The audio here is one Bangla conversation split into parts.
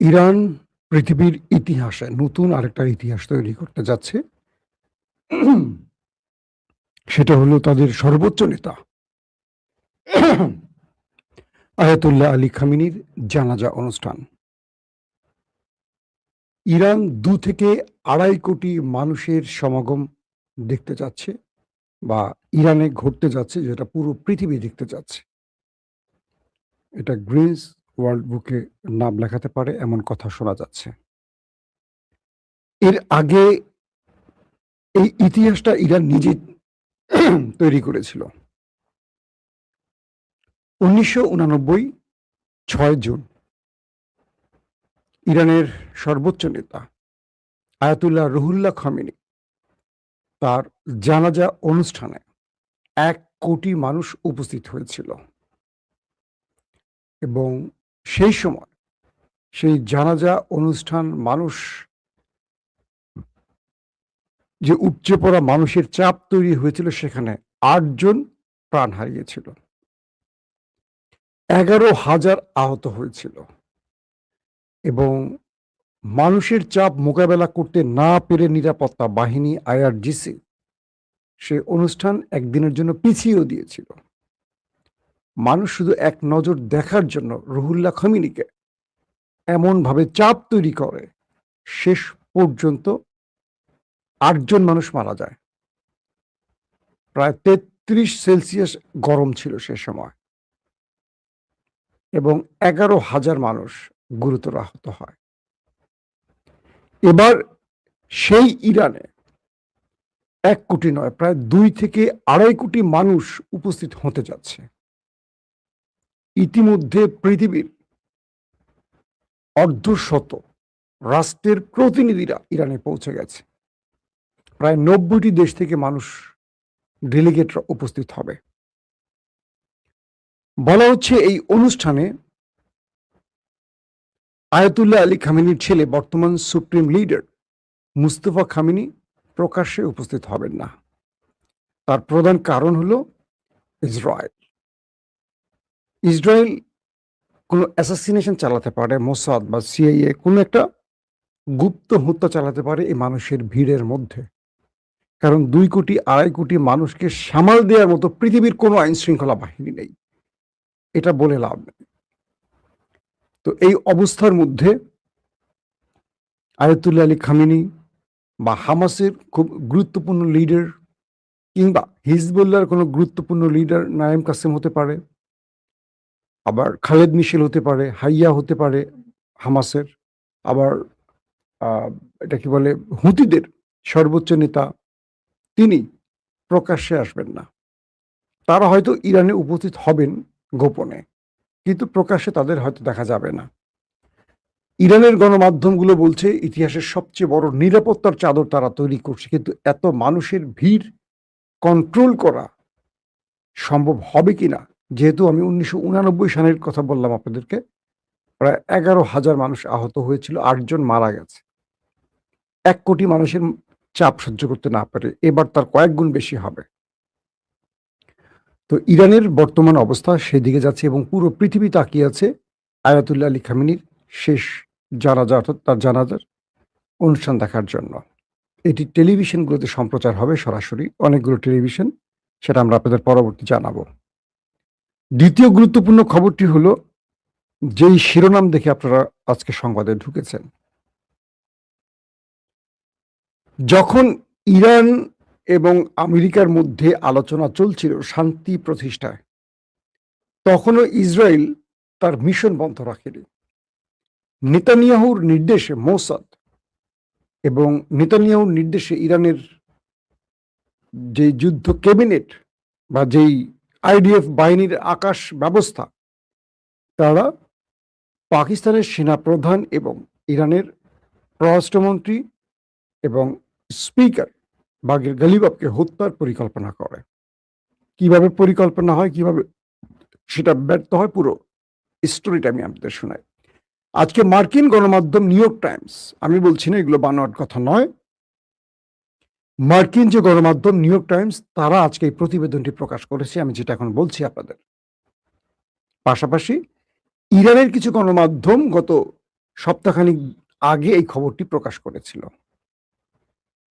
ইরান পৃথিবীর ইতিহাসে নতুন আরেকটা ইতিহাস তৈরি করতে যাচ্ছে। সেটা হলো তাদের সর্বোচ্চ নেতা আয়াতুল্লাহ আলী খামেনির জানাজা অনুষ্ঠান। ইরান ২ থেকে ২.৫ কোটি মানুষের সমাগম দেখতে যাচ্ছে বা ইরানে ঘটতে যাচ্ছে, যেটা পুরো পৃথিবী দেখতে যাচ্ছে। এটা গ্রিনস ওয়ার্ল্ড বুকে নাম লেখাতে পারে এমন কথা শোনা যাচ্ছে। এর আগে এই ইতিহাসটা ইরান নিজে তৈরি করেছিল। ১৯৮৯ ৬ জুন ইরানের সর্বোচ্চ নেতা আয়াতুল্লাহ রুহুল্লাহ খামেনি তার জানাজা অনুষ্ঠানে ১ কোটি মানুষ উপস্থিত হয়েছিল এবং সেই সময় সেই জানাজা অনুষ্ঠান মানুষ যে উপচে পড়া মানুষের চাপ তৈরি হয়েছিল, সেখানে ৮ জন প্রাণ হারিয়েছিল। ১১,০০০ আহত হয়েছিল এবং মানুষের চাপ মোকাবেলা করতে না পেরে নিরাপত্তা বাহিনী আইআরজিসি সে অনুষ্ঠান একদিনের জন্য পিছিয়েও দিয়েছিল। মানুষ শুধু এক নজর দেখার জন্য রুহুল্লাহ খামেনিকে এমনভাবে চাপ তৈরি করে শেষ পর্যন্ত ৮ জন মানুষ মারা যায়। প্রায় ৩৩ সেলসিয়াস গরম ছিল সে সময় এবং ১১,০০০ মানুষ গুরুতর আহত হয়। এবার সেই ইরানে ১ কোটি নয়, প্রায় ২ থেকে ২.৫ কোটি মানুষ উপস্থিত হতে যাচ্ছে। ইতিমধ্যে পৃথিবীর অর্ধশত রাষ্ট্রের প্রতিনিধিরা ইরানে পৌঁছে গেছে। প্রায় ৯০টি দেশ থেকে মানুষ, ডেলিগেটরা উপস্থিত হবে। বলা হচ্ছে এই অনুষ্ঠানে আয়াতুল্লাহ আলী খামেনির ছেলে, বর্তমান সুপ্রিম লিডার মুস্তফা খামেনি প্রকাশ্যে উপস্থিত হবেন না। তার প্রধান কারণ হলো ইসরায়েল। ইসরায়েল কোনো অ্যাসাসিনেশন চালাতে পারে, মোসাদ বা সিআইএ কোনো একটা গুপ্ত হত্যা চালাতে পারে এই মানুষের ভিড়ের মধ্যে। কারণ ২ কোটি ২.৫ কোটি মানুষকে সামাল দেওয়ার মতো পৃথিবীর কোনো আইন শৃঙ্খলা বাহিনী নেই। এটা বলে লাভ নেই। তো এই অবস্থার মধ্যে আয়াতুল্লাহ আলী খামেনি বা হামাসের খুব গুরুত্বপূর্ণ লিডার কিংবা হিজবুল্লাহর কোনো গুরুত্বপূর্ণ লিডার নাঈম কাসেম হতে পারে, আবার খালেদ মিশেল হতে পারে, হাইয়া হতে পারে হামাসের, আবার এটা কি বলে হুতিদের সর্বোচ্চ নেতা, তিনি প্রকাশ্যে আসবেন না। তারা হয়তো ইরানে উপস্থিত হবেন গোপনে, কিন্তু প্রকাশ্যে তাদের হয়তো দেখা যাবে না। ইরানের গণমাধ্যমগুলো বলছে ইতিহাসের সবচেয়ে বড় নিরাপত্তার চাদর তারা তৈরি করছে, কিন্তু এত মানুষের ভিড় কন্ট্রোল করা সম্ভব হবে কিনা, যেহেতু আমি ১৯৮৯ সালের কথা বললাম আপনাদেরকে, প্রায় ১১,০০০ মানুষ আহত হয়েছিল, ৮ জন মারা গেছে। ১ কোটি মানুষের চাপ সহ্য করতে না পারে, এবার তার কয়েক গুণ বেশি হবে। তো ইরানের বর্তমান অবস্থা সেদিকে যাচ্ছে এবং পুরো পৃথিবী তাকিয়ে আছে আয়াতুল্লাহ আলী খামেনির শেষ জানাজা, অর্থাৎ তার জানাজার অনুষ্ঠান দেখার জন্য। এটি টেলিভিশনগুলোতে সম্প্রচার হবে সরাসরি, অনেকগুলো টেলিভিশন, সেটা আমরা আপনাদের পরবর্তী জানাবো। দ্বিতীয় গুরুত্বপূর্ণ খবরটি হলো, যেই শিরোনাম দেখে আপনারা আজকে সংবাদে ঢুকেছেন, যখন ইরান এবং আমেরিকার মধ্যে আলোচনা চলছিল শান্তি প্রতিষ্ঠায়, তখনও ইসরায়েল তার মিশন বন্ধ রাখেনি। নেতানিয়াহুর নির্দেশে মোসাদ এবং নেতানিয়াহুর নির্দেশে ইরানের যে যুদ্ধ ক্যাবিনেট বা যেই আইডিএফ বাহিনীর আকাশ ব্যবস্থা, তারা পাকিস্তানের সেনাপ্রধান এবং ইরানের পররাষ্ট্রমন্ত্রী এবং স্পিকার বাগের গালিবাফকে হত্যার পরিকল্পনা করে। কিভাবে পরিকল্পনা হয়, কিভাবে সেটা ব্যর্থ হয়, পুরো স্টোরিটা আমি আপনাদের শোনাই। আজকে মার্কিন গণমাধ্যম নিউ ইয়র্ক টাইমস, আমি বলছি না এগুলো বানোয়াট কথা নয়, মার্কিন যে গণমাধ্যম নিউ ইয়র্ক টাইমস, তারা আজকে এই প্রতিবেদনটি প্রকাশ করেছে, আমি যেটা এখন বলছি আপনাদের। পাশাপাশি ইরানের কিছু গণমাধ্যম গত সপ্তাহখানিক আগে এই খবরটি প্রকাশ করেছিল।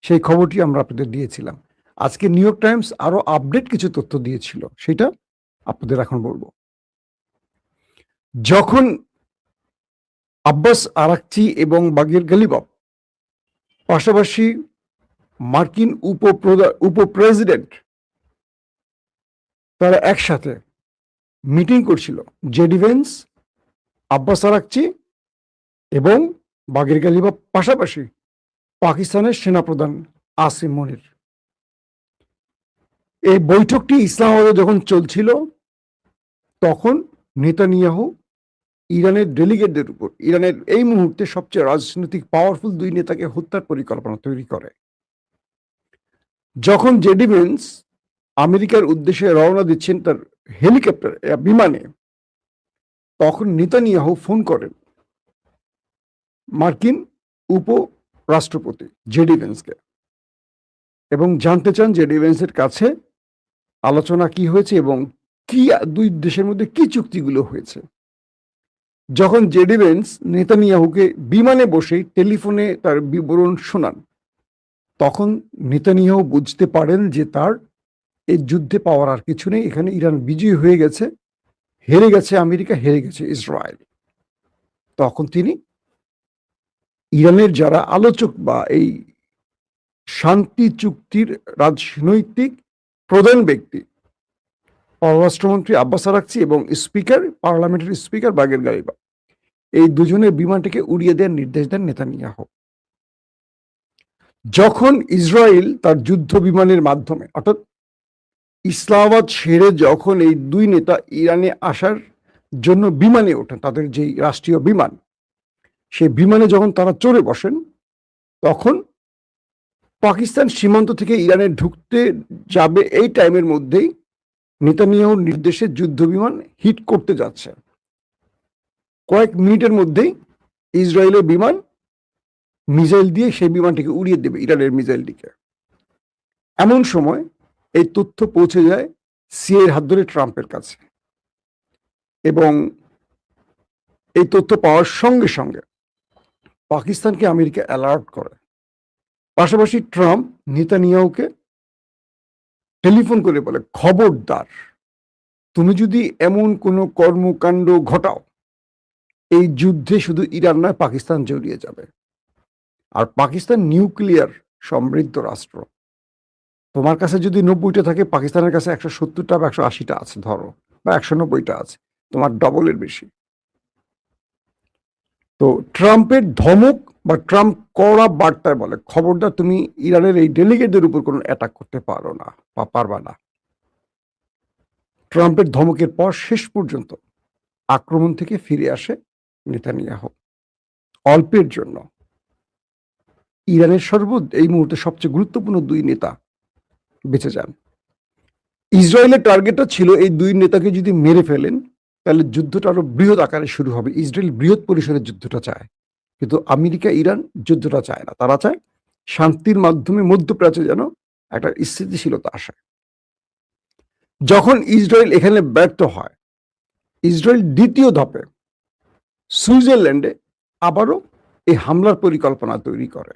সেই খবরটি আমরা আপনাদের দিয়েছিলাম। আজকে নিউ ইয়র্ক টাইমস আরো আপডেট কিছু তথ্য দিয়েছিল, সেটা আপনাদের এখন বলবো। যখন আব্বাস আরাকচি এবং বাগের গালিবাফ পাশাপাশি মার্কিন উপপ্রেসিডেন্ট তারা একসাথে মিটিং করছিল, জেডি ভেন্স, আব্বাস আরাকচি এবং বাগের গালিবাফ পাশাপাশি পাকিস্তানের সেনাপ্রধান আসিম মনির। এই বৈঠকটি ইসলামাবাদে যখন চলছিল তখন নেতানিয়াহু ইরানের ডেলিগেটদের উপর, ইরানের এই মুহূর্তে সবচেয়ে রাজনৈতিক পাওয়ারফুল দুই নেতাকে হত্যার পরিকল্পনা তৈরি করে। যখন জেডি ভেন্স আমেরিকার উদ্দেশ্যে রওনা দিচ্ছেন তার হেলিকপ্টার বিমানে, তখন নেতানিয়াহু ফোন করেন মার্কিন উপরাষ্ট্রপতি জেডি ভেন্সকে এবং জানতে চান জেডি ভেন্সের কাছে আলোচনা কি হয়েছে এবং কি দুই দেশের মধ্যে কি চুক্তিগুলো হয়েছে। যখন জেডি ভেন্স নেতানিয়াহুকে বিমানে বসেই টেলিফোনে তার বিবরণ শোনান, তখন নেতানিয়াহু বুঝতে পারেন যে তার এই যুদ্ধে পাওয়ার আর কিছু নেই, এখানে ইরান বিজয়ী হয়ে গেছে, হেরে গেছে আমেরিকা, হেরে গেছে ইসরায়েল। তখন তিনি ইরানের যারা আলোচক বা এই শান্তি চুক্তির রাজনৈতিক প্রধান ব্যক্তি, পররাষ্ট্রমন্ত্রী আব্বাস আরাকচি এবং স্পিকার, পার্লামেন্টের স্পিকার বাগের গালিবাফ, এই দুজনের বিমানটিকে উড়িয়ে দেওয়ার নির্দেশ দেন নেতানিয়াহু। যখন ইসরায়েল তার যুদ্ধ বিমানের মাধ্যমে, অর্থাৎ ইসলামাবাদ ছেড়ে যখন এই দুই নেতা ইরানে আসার জন্য বিমানে ওঠেন, তাদের যেই রাষ্ট্রীয় বিমান, সেই বিমানে যখন তারা চড়ে বসেন, তখন পাকিস্তান সীমান্ত থেকে ইরানে ঢুকতে যাবে এই টাইমের মধ্যেই নেতানিয়াহুর নির্দেশে যুদ্ধ বিমান হিট করতে যাচ্ছে। কয়েক মিনিটের মধ্যেই ইসরায়েলের বিমান মিসাইল দিয়ে সেই বিমানটিকে উড়িয়ে দেবে, ইরানের মিসাইলটিকে। এমন সময় এই তথ্য পৌঁছে যায় সিআইএর হাত ধরে ট্রাম্পের কাছে এবং এই তথ্য পাওয়ার সঙ্গে সঙ্গে পাকিস্তানকে আমেরিকা অ্যালার্ট করে। পাশাপাশি ট্রাম্প নেতানিয়াহুকে টেলিফোন করে বলে, খবরদার, তুমি যদি এমন কোনো কর্মকাণ্ড ঘটাও, এই যুদ্ধে শুধু ইরান নয়, পাকিস্তান জড়িয়ে যাবে। আর পাকিস্তান নিউক্লিয়ার সমৃদ্ধ রাষ্ট্র, তোমার কাছে যদি 90টা থাকে, পাকিস্তানের কাছে 170টা বা 180টা আছে ধরো, বা 190টা আছে, তোমার ডবলের বেশি। তো ট্রাম্পের ধমক বা ট্রাম্প কড়া বার্তায় বলে, খবরদার, তুমি ইরানের এই ডেলিগেটদের উপর কোনো অ্যাটাক করতে পারো না বা পারবা না। ট্রাম্পের ধমকের পর শেষ পর্যন্ত আক্রমণ থেকে ফিরে আসে নেতানিয়াহু অল্পের জন্য। ইরানের এই মুহূর্তে সবচেয়ে গুরুত্বপূর্ণ দুই নেতা বেঁচে যান। ইসরায়েলের টার্গেটটা ছিল এই দুই নেতাকে যদি মেরে ফেলেন তাহলে যুদ্ধটা আরো বৃহৎ আকারে শুরু হবে। ইসরায়েল বৃহৎ পরিসরে যুদ্ধটা চায়, কিন্তু আমেরিকা ইরান যুদ্ধটা চায় না। তারা চায় শান্তির মাধ্যমে মধ্যপ্রাচ্যে যেন একটা স্থিতিশীলতা আসে। যখন ইসরায়েল এখানে ব্যর্থ হয়, ইসরায়েল দ্বিতীয় ধাপে সুইজারল্যান্ডে আবারও এই হামলার পরিকল্পনা তৈরি করে।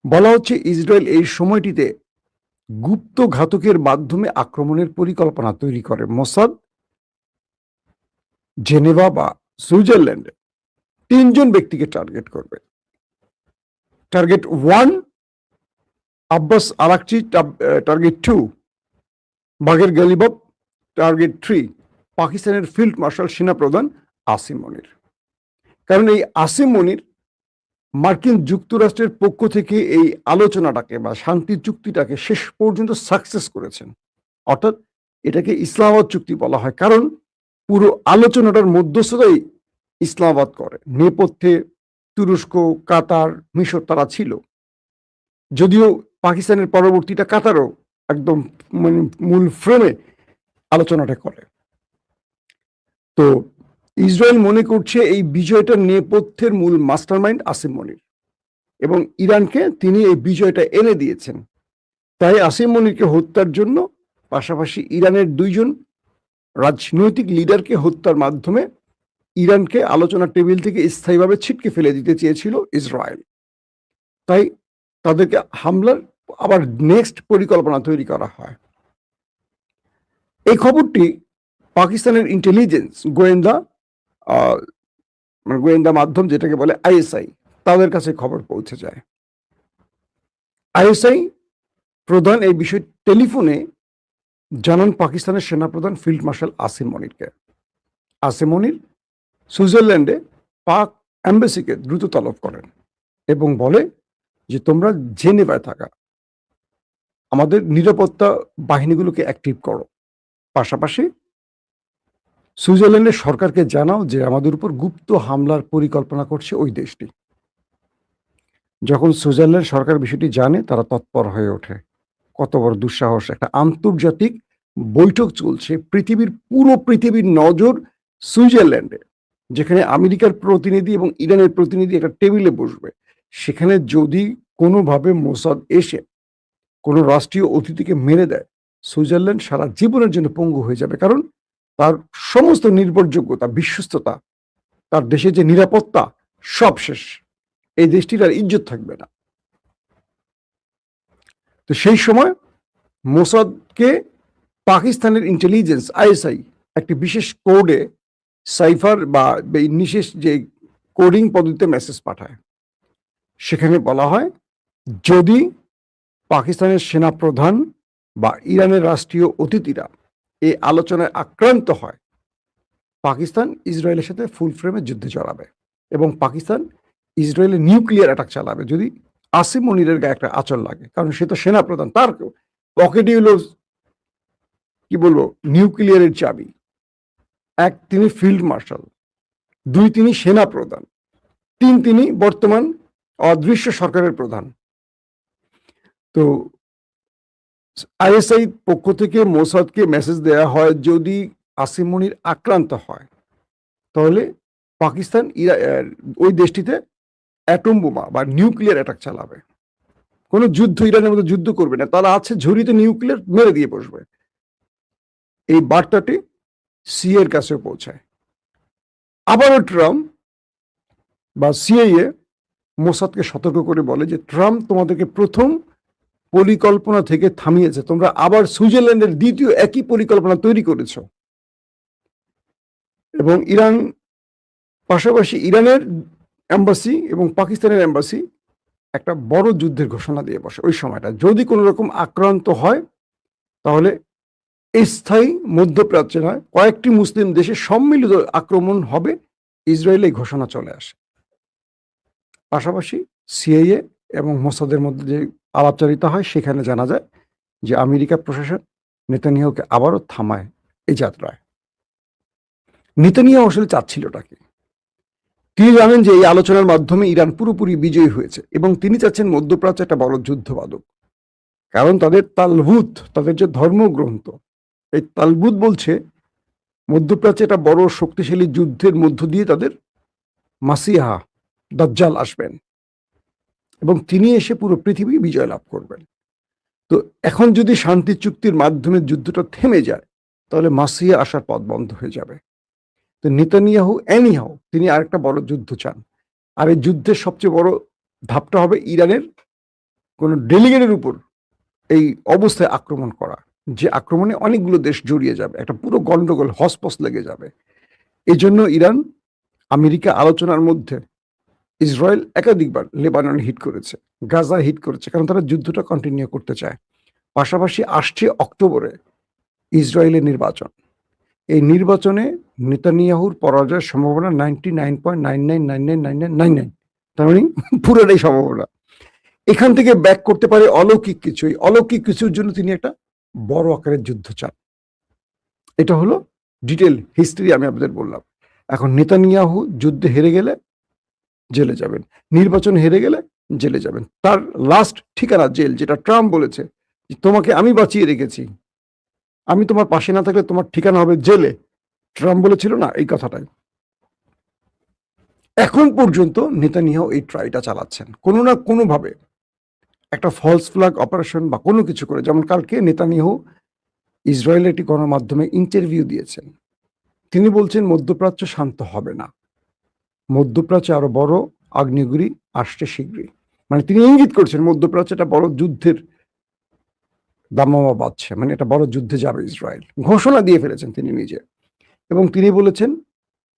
বলা হচ্ছে ইসরায়েল এই সময়টিতে গুপ্ত ঘাতকের মাধ্যমে আক্রমণের পরিকল্পনা তৈরি করে। মোসাদ, জেনেভা বা সুইজারল্যান্ডে 3 জন ব্যক্তিকে টার্গেট করবে। টার্গেট 1 আব্বাস আরাকচি, টার্গেট 2 বাগের গালিবাফ, টার্গেট 3 পাকিস্তানের ফিল্ড মার্শাল সেনাপ্রধান আসিম মনির। কারণ এই আসিম মনির মার্কিন যুক্তরাষ্ট্রের পক্ষ থেকে এই আলোচনাটাকে বা শান্তি চুক্তিটাকে শেষ পর্যন্ত সাকসেস করেছেন। অর্থাৎ এটাকে ইসলামাবাদ চুক্তি বলা হয়, কারণ পুরো আলোচনাটার মধ্যস্থতাই ইসলামাবাদ করে। নেপথ্যে তুরস্ক, কাতার, মিশর তারা ছিল, যদিও পাকিস্তানের পরবর্তীটা কাতারও একদম মানে মূল ফ্রেমে আলোচনাটা করে। তো ইসরায়েল মনে করছে এই বিজয়টার নেপথ্যের মূল মাস্টারমাইন্ড আসিম মনির এবং ইরানকে তিনি এই বিজয়টা এনে দিয়েছেন। তাই আসিম মনিরকে হত্যার জন্য পাশাপাশি ইরানের 2 জন রাজনৈতিক লিডারকে হত্যার মাধ্যমে ইরানকে আলোচনার টেবিল থেকে স্থায়ীভাবে ছিটকে ফেলে দিতে চেয়েছিল ইসরায়েল। তাই তাদেরকে হামলার আবার নেক্সট পরিকল্পনা তৈরি করা হয়। এই খবরটি পাকিস্তানের ইন্টেলিজেন্স গোয়েন্দা গোয়েন্দা মাধ্যম যেটাকে বলে আইএসআই, তাদের কাছে খবর পৌঁছে যায়। আইএসআই প্রধান এই বিষয় টেলিফোনে জানান পাকিস্তানের সেনাপ্রধান ফিল্ড মার্শাল আসিম মনিরকে। আসিম মনির সুইজারল্যান্ডে পাক এম্বাসিকে দ্রুত তলব করেন এবং বলে যে তোমরা জেনেভায় থাকা আমাদের নিরাপত্তা বাহিনীগুলোকে অ্যাক্টিভ করো, পাশাপাশি সুইজারল্যান্ডের সরকারকে জানাও যে আমাদের উপর গুপ্ত হামলার পরিকল্পনা করছে ওই দেশটি। যখন সুইজারল্যান্ড সরকার বিষয়টি জানে, তারা তৎপর হয়ে ওঠে। কত বড় দুঃসাহস! একটা আন্তর্জাতিক বৈঠক চলছে, পুরো পৃথিবীর নজর সুইজারল্যান্ডে, যেখানে আমেরিকার প্রতিনিধি এবং ইরানের প্রতিনিধি একটা টেবিলে বসবে। সেখানে যদি কোনোভাবে মোসাদ এসে কোনো রাষ্ট্রীয় অতিথিকে মেরে দেয়, সুইজারল্যান্ড সারা জীবনের জন্য পঙ্গু হয়ে যাবে, কারণ তার সমস্ত নির্ভরযোগ্যতা, বিশ্বস্ততা, তার দেশে যে নিরাপত্তা, সব শেষ। এই দেশটির আর ইজ্জত থাকবে না। তো সেই সময় মোসাদকে পাকিস্তানের ইন্টেলিজেন্স আইএসআই একটি বিশেষ কোডে সাইফার বা বিশেষ যে কোডিং পদ্ধতিতে মেসেজ পাঠায়। সেখানে বলা হয়, যদি পাকিস্তানের সেনাপ্রধান বা ইরানের রাষ্ট্রীয় অতিথিরা এই আলোচনায় আক্রান্ত হয়, পাকিস্তান ইসরায়েলের সাথে ফুল ফ্রেমে যুদ্ধে জড়াবে এবং পাকিস্তান ইসরায়েলের নিউক্লিয়ার অ্যাটাক চালাবে যদি আসিম মনিরের গায়ে একটা আঁচল লাগে, কারণ সে তো সেনাপ্রধান, তার পকেটে হলো কি বলবো নিউক্লিয়ারের চাবি। এক, তিনি ফিল্ড মার্শাল; দুই, তিনি সেনা প্রধান; তিন, তিনি বর্তমান অদৃশ্য সরকারের প্রধান। তো আইএসআই পক্ষ থেকে মোসাদকে মেসেজ দেয়া হয়, যদি আসিম মনির আক্রান্ত হয় তাহলে পাকিস্তান ওই দেশটিতে অ্যাটম বোমা বা নিউক্লিয়ার অ্যাটাক চালাবে। কোনো যুদ্ধ ইরানের মধ্যে যুদ্ধ করবে না, তারা আছে ঝুড়িতে নিউক্লিয়ার মেরে দিয়ে বসবে। এই বার্তাটি সিএর কাছেও পৌঁছায়। আবারও ট্রাম্প বা সিআইএ মোসাদকে সতর্ক করে বলে যে ট্রাম্প তোমাদেরকে প্রথম পরিকল্পনা থেকে থামিয়েছে, তোমরা আবার সুইজারল্যান্ডের দ্বিতীয় একই পরিকল্পনা তৈরি করেছ। এবং ইরান পাশাপাশি ইরানের এম্বাসি এবং পাকিস্তানের এম্বাসি একটা বড় যুদ্ধের ঘোষণা দিয়ে বসে ওই সময়টা। যদি কোনো রকম আক্রান্ত হয় তাহলে স্থায়ী মধ্যপ্রাচ্যে নয়, কয়েকটি মুসলিম দেশে সম্মিলিত আক্রমণ হবে, ইসরায়েলে এই ঘোষণা চলে আসে। পাশাপাশি সিআইএ এবং মোসাদের মধ্যে যে আলাপচারিতা হয়, সেখানে জানা যায় যে আমেরিকা প্রশাসন নেতানিয়াহুকে আবারও থামায় এই যাত্রায়। নেতানিয়াহু আসলে চাচ্ছিলটা কি? তিনি জানেন যে এই আলোচনার মাধ্যমে ইরান পুরোপুরি বিজয়ী হয়েছে এবং তিনি চাচ্ছেন মধ্যপ্রাচ্যে একটা বড় যুদ্ধ বাঁধুক, কারণ তাদের তালমুদ, তাদের যে ধর্মগ্রন্থ, এই তালমুদ বলছে মধ্যপ্রাচ্যে একটা বড় শক্তিশালী যুদ্ধের মধ্য দিয়ে তাদের মাসিহা দাজ্জাল আসবেন এবং তিনি এসে পুরো পৃথিবী বিজয় লাভ করবেন। তো এখন যদি শান্তি চুক্তির মাধ্যমে যুদ্ধটা থেমে যায়, তাহলে মাসিহা আসার পথ বন্ধ হয়ে যাবে। তো নেতানিয়াহু তিনি আরেকটা বড় যুদ্ধ চান, আর এই যুদ্ধের সবচেয়ে বড় ধাপটা হবে ইরানের কোনো ডেলিগেটের উপর এই অবস্থায় আক্রমণ করা, যে আক্রমণে অনেকগুলো দেশ জড়িয়ে যাবে, একটা পুরো গন্ডগোল হসপস লেগে যাবে। এই জন্য ইরান আমেরিকা আলোচনার মধ্যে ইসরায়েল একাধিকবার লেবানন হিট করেছে, গাজা হিট করেছে, কারণ তারা যুদ্ধটা কন্টিনিউ করতে চায়। পাশাপাশি আসছে অক্টোবরে ইসরায়েলের নির্বাচন। এই নির্বাচনে নেতানিয়াহুর পরাজয়ের সম্ভাবনা 99.99999999, তার মানে পুরোটাই সম্ভাবনা। এখান থেকে ব্যাক করতে পারে অলৌকিক কিছু। এই অলৌকিক কিছুর জন্য তিনি একটা বড় আকারের যুদ্ধ চান। এটা হলো ডিটেল হিস্ট্রি আমি আপনাদের বললাম। এখন নেতানিয়াহু যুদ্ধে হেরে গেলে জেলে যাবেন, নির্বাচন হেরে গেলে জেলে যাবেন। তার লাস্ট ঠিকানা জেল, যেটা ট্রাম্প বলেছে তোমাকে আমি বাঁচিয়ে রেখেছি, আমি তোমার পাশে না থাকলে তোমার ঠিকানা হবে জেলে। ট্রাম্প বলেছিল না এই কথাটাই। এখন পর্যন্ত নেতানিয়াহু এই ট্রাইটা চালাচ্ছেন কোনো না কোনো ভাবে, একটা ফলস ফ্ল্যাগ অপারেশন বা কোনো কিছু করে। যেমন কালকে নেতানিয়াহু ইসরায়েলের একটি গণমাধ্যমে ইন্টারভিউ দিয়েছেন, তিনি বলছেন মধ্যপ্রাচ্য শান্ত হবে না। মধ্যপ্রাচ্যে আরো বড় আগ্নেয়গিরি আসছে শীঘ্রই। মানে তিনি ইঙ্গিত করছেন মধ্যপ্রাচ্যে একটা বড় যুদ্ধের দামামা বাজছে। মানে একটা বড় যুদ্ধে যাবে ইসরায়েল। ঘোষণা দিয়ে ফেলেছেন তিনি নিজে। এবং তিনি বলেছেন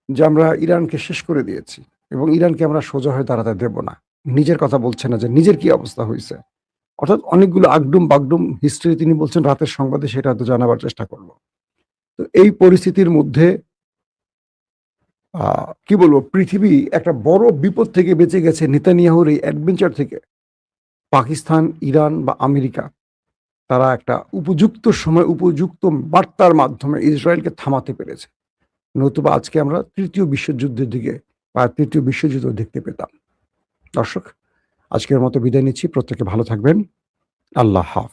যে আমরা ইরানকে শেষ করে দিয়েছি এবং ইরানকে আমরা সোজা হয়ে দাঁড়াতে দেব না। নিজের কথা বলছেন না যে নিজের কি অবস্থা হইছে। অর্থাৎ অনেকগুলো আগডুম বাগডুম হিস্ট্রি তিনি বলছেন রাতের সংবাদে সেটা হয়তো জানাবার চেষ্টা করব। তো এই পরিস্থিতির মধ্যে কি বলবো, পৃথিবী একটা বড় বিপদ থেকে বেঁচে গেছে নেতানিয়াহুর এই অ্যাডভেঞ্চার থেকে। পাকিস্তান, ইরান বা আমেরিকা তারা একটা উপযুক্ত সময় উপযুক্ত বার্তার মাধ্যমে ইসরায়েলকে থামাতে পেরেছে। নতুবা আজকে আমরা তৃতীয় বিশ্বযুদ্ধের দিকে বা তৃতীয় বিশ্বযুদ্ধ দেখতে পেতাম। দর্শক, আজকের মতো বিদায় নিচ্ছি। প্রত্যেকে ভালো থাকবেন। আল্লাহ হাফেজ।